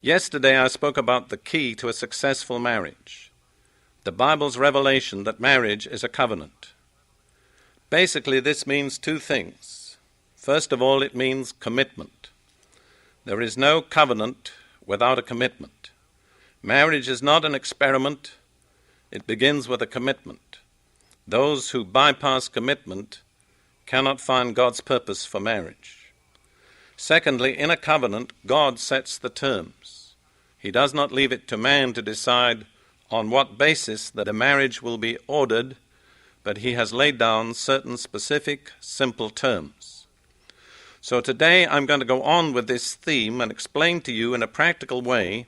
Yesterday I spoke about the key to a successful marriage, the Bible's revelation that marriage is a covenant. Basically, this means two things. First of all, it means commitment. There is no covenant without a commitment. Marriage is not an experiment. It begins with a commitment. Those who bypass commitment cannot find God's purpose for marriage. Secondly, in a covenant, God sets the terms. He does not leave it to man to decide on what basis that a marriage will be ordered, but he has laid down certain specific, simple terms. So today I'm going to go on with this theme and explain to you in a practical way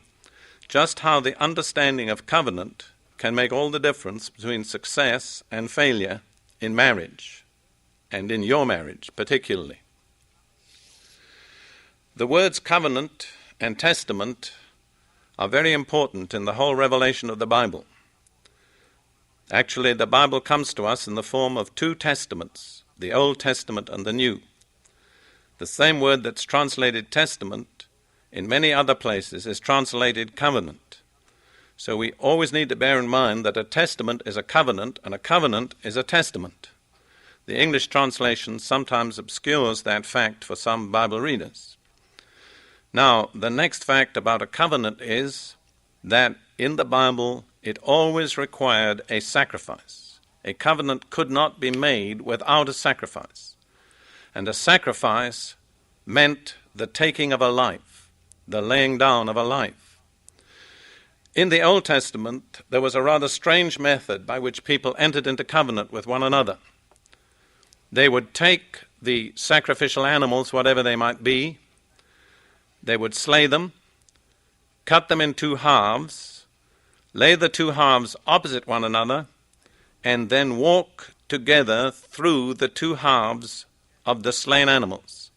just how the understanding of covenant can make all the difference between success and failure in marriage, and in your marriage particularly. The words covenant and testament are very important in the whole revelation of the Bible. Actually, the Bible comes to us in the form of two testaments, the Old Testament and the New. The same word that's translated testament in many other places is translated covenant. So we always need to bear in mind that a testament is a covenant and a covenant is a testament. The English translation sometimes obscures that fact for some Bible readers. Now, the next fact about a covenant is that in the Bible it always required a sacrifice. A covenant could not be made without a sacrifice. And a sacrifice meant the taking of a life, the laying down of a life. In the Old Testament, there was a rather strange method by which people entered into covenant with one another. They would take the sacrificial animals, whatever they might be, they would slay them, cut them in two halves, lay the two halves opposite one another, and then walk together through the two halves of the slain animals.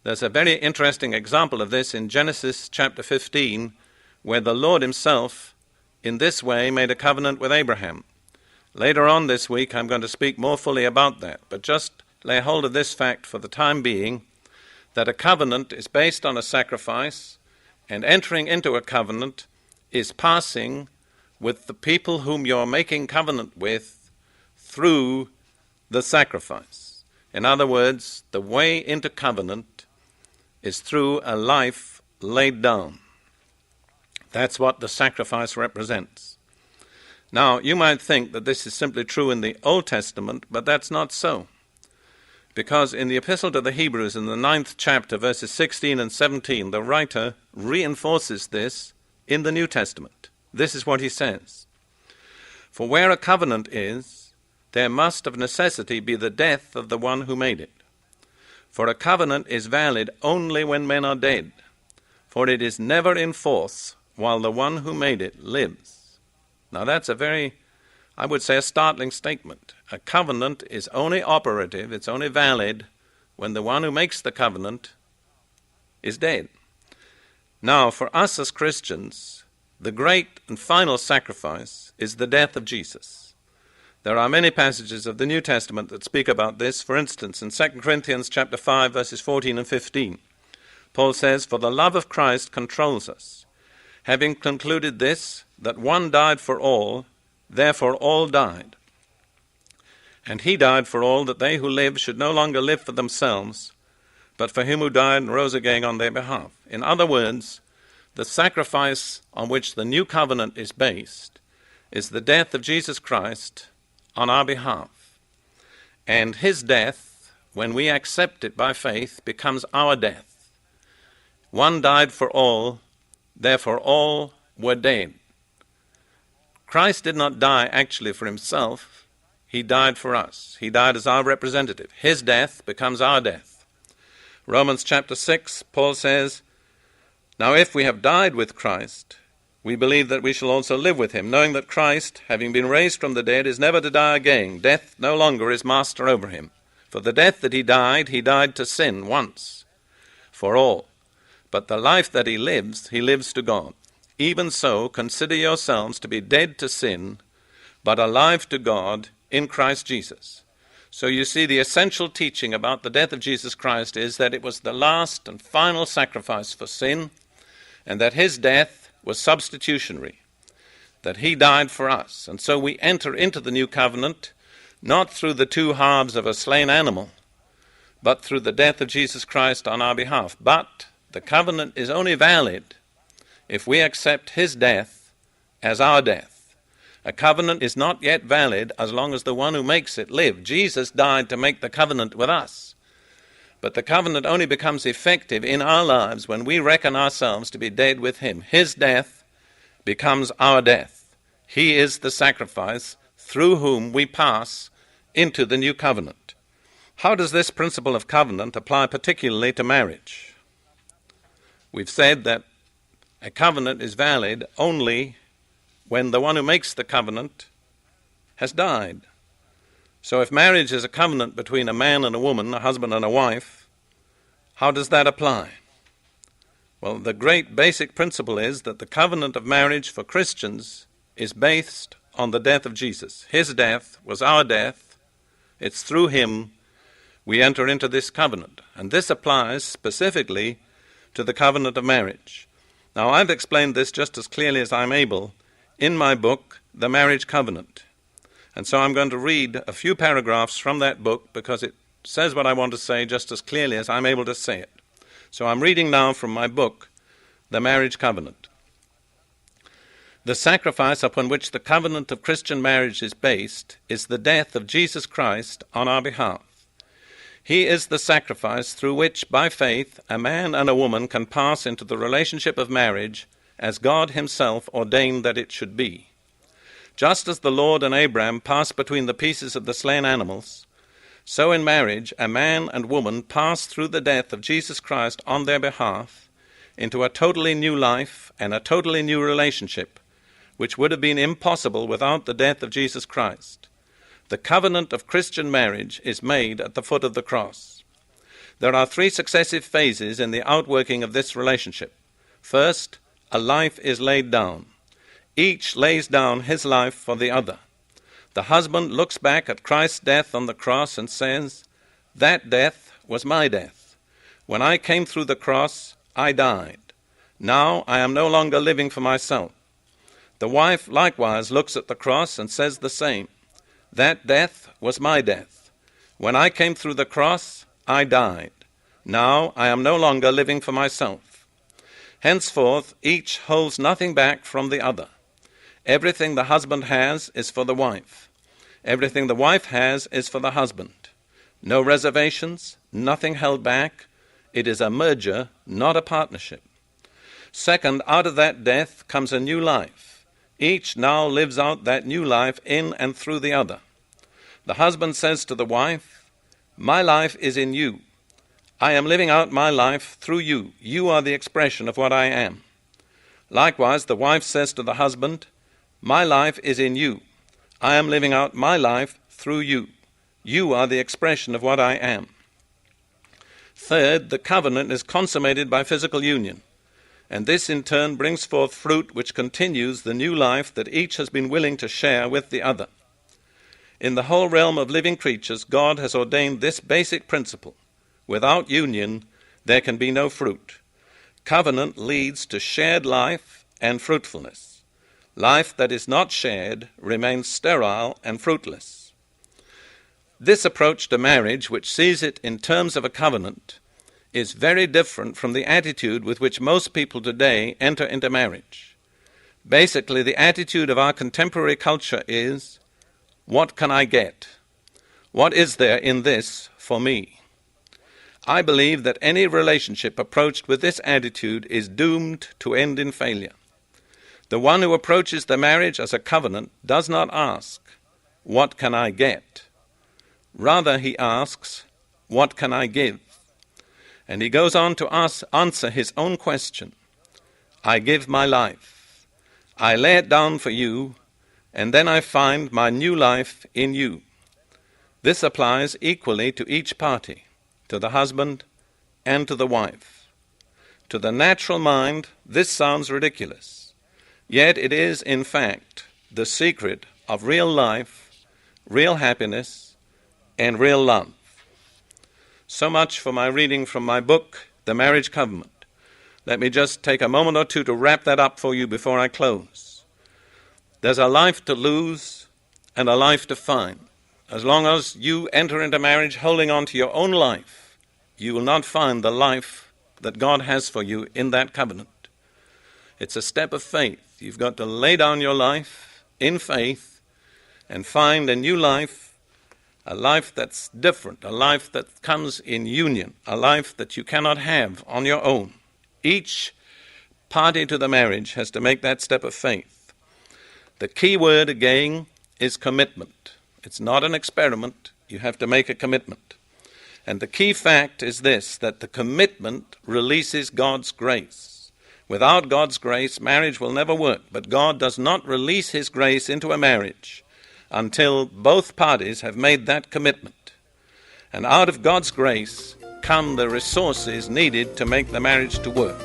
There's a very interesting example of this in Genesis chapter 15, where the Lord himself in this way made a covenant with Abraham. Later on this week I'm going to speak more fully about that, but just lay hold of this fact for the time being, that a covenant is based on a sacrifice, and entering into a covenant is passing with the people whom you're making covenant with through the sacrifice. In other words, the way into covenant is through a life laid down. That's what the sacrifice represents. Now, you might think that this is simply true in the Old Testament, but that's not so. Because in the Epistle to the Hebrews, in the 9th chapter, verses 16 and 17, the writer reinforces this in the New Testament. This is what he says. For where a covenant is, there must of necessity be the death of the one who made it. For a covenant is valid only when men are dead, for it is never in force while the one who made it lives. Now that's a very, I would say, a startling statement. A covenant is only operative, it's only valid when the one who makes the covenant is dead. Now, for us as Christians, the great and final sacrifice is the death of Jesus. There are many passages of the New Testament that speak about this. For instance, in 2 Corinthians chapter 5, verses 14 and 15, Paul says, "For the love of Christ controls us, having concluded this, that one died for all, therefore all died. And he died for all, that they who live should no longer live for themselves, but for him who died and rose again on their behalf." In other words, the sacrifice on which the new covenant is based is the death of Jesus Christ on our behalf. And his death, when we accept it by faith, becomes our death. One died for all, therefore all were dead. Christ did not die actually for himself. He died for us. He died as our representative. His death becomes our death. Romans chapter 6, Paul says, "Now if we have died with Christ, we believe that we shall also live with him, knowing that Christ, having been raised from the dead, is never to die again. Death no longer is master over him. For the death that he died to sin once for all. But the life that he lives to God. Even so, consider yourselves to be dead to sin, but alive to God in Christ Jesus." So you see, the essential teaching about the death of Jesus Christ is that it was the last and final sacrifice for sin, and that his death was substitutionary, that he died for us. And so we enter into the new covenant not through the two halves of a slain animal, but through the death of Jesus Christ on our behalf. But the covenant is only valid if we accept his death as our death. A covenant is not yet valid as long as the one who makes it lives. Jesus died to make the covenant with us. But the covenant only becomes effective in our lives when we reckon ourselves to be dead with him. His death becomes our death. He is the sacrifice through whom we pass into the new covenant. How does this principle of covenant apply particularly to marriage? We've said that a covenant is valid only when the one who makes the covenant has died. So if marriage is a covenant between a man and a woman, a husband and a wife, how does that apply? Well, the great basic principle is that the covenant of marriage for Christians is based on the death of Jesus. His death was our death. It's through him we enter into this covenant. And this applies specifically to the covenant of marriage. Now, I've explained this just as clearly as I'm able in my book, The Marriage Covenant. And so I'm going to read a few paragraphs from that book because it says what I want to say just as clearly as I'm able to say it. So I'm reading now from my book, The Marriage Covenant. The sacrifice upon which the covenant of Christian marriage is based is the death of Jesus Christ on our behalf. He is the sacrifice through which, by faith, a man and a woman can pass into the relationship of marriage as God himself ordained that it should be. Just as the Lord and Abraham passed between the pieces of the slain animals, so in marriage a man and woman pass through the death of Jesus Christ on their behalf into a totally new life and a totally new relationship, which would have been impossible without the death of Jesus Christ. The covenant of Christian marriage is made at the foot of the cross. There are three successive phases in the outworking of this relationship. First, a life is laid down. Each lays down his life for the other. The husband looks back at Christ's death on the cross and says, "That death was my death. When I came through the cross, I died. Now I am no longer living for myself." The wife likewise looks at the cross and says the same. "That death was my death. When I came through the cross, I died. Now I am no longer living for myself." Henceforth, each holds nothing back from the other. Everything the husband has is for the wife. Everything the wife has is for the husband. No reservations, nothing held back. It is a merger, not a partnership. Second, out of that death comes a new life. Each now lives out that new life in and through the other. The husband says to the wife, "My life is in you. I am living out my life through you. You are the expression of what I am." Likewise, the wife says to the husband, "My life is in you. I am living out my life through you. You are the expression of what I am." Third, the covenant is consummated by physical union, and this in turn brings forth fruit which continues the new life that each has been willing to share with the other. In the whole realm of living creatures, God has ordained this basic principle. Without union, there can be no fruit. Covenant leads to shared life and fruitfulness. Life that is not shared remains sterile and fruitless. This approach to marriage, which sees it in terms of a covenant, is very different from the attitude with which most people today enter into marriage. Basically, the attitude of our contemporary culture is, "What can I get? What is there in this for me?" I believe that any relationship approached with this attitude is doomed to end in failure. The one who approaches the marriage as a covenant does not ask, "What can I get?" Rather, he asks, "What can I give?" And he goes on to answer his own question. "I give my life. I lay it down for you, and then I find my new life in you." This applies equally to each party, to the husband and to the wife. To the natural mind, this sounds ridiculous. Yet it is, in fact, the secret of real life, real happiness, and real love. So much for my reading from my book, The Marriage Covenant. Let me just take a moment or two to wrap that up for you before I close. There's a life to lose and a life to find. As long as you enter into marriage holding on to your own life, you will not find the life that God has for you in that covenant. It's a step of faith. You've got to lay down your life in faith and find a new life, a life that's different, a life that comes in union, a life that you cannot have on your own. Each party to the marriage has to make that step of faith. The key word, again, is commitment. It's not an experiment. You have to make a commitment. And the key fact is this, that the commitment releases God's grace. Without God's grace, marriage will never work. But God does not release his grace into a marriage until both parties have made that commitment. And out of God's grace come the resources needed to make the marriage to work.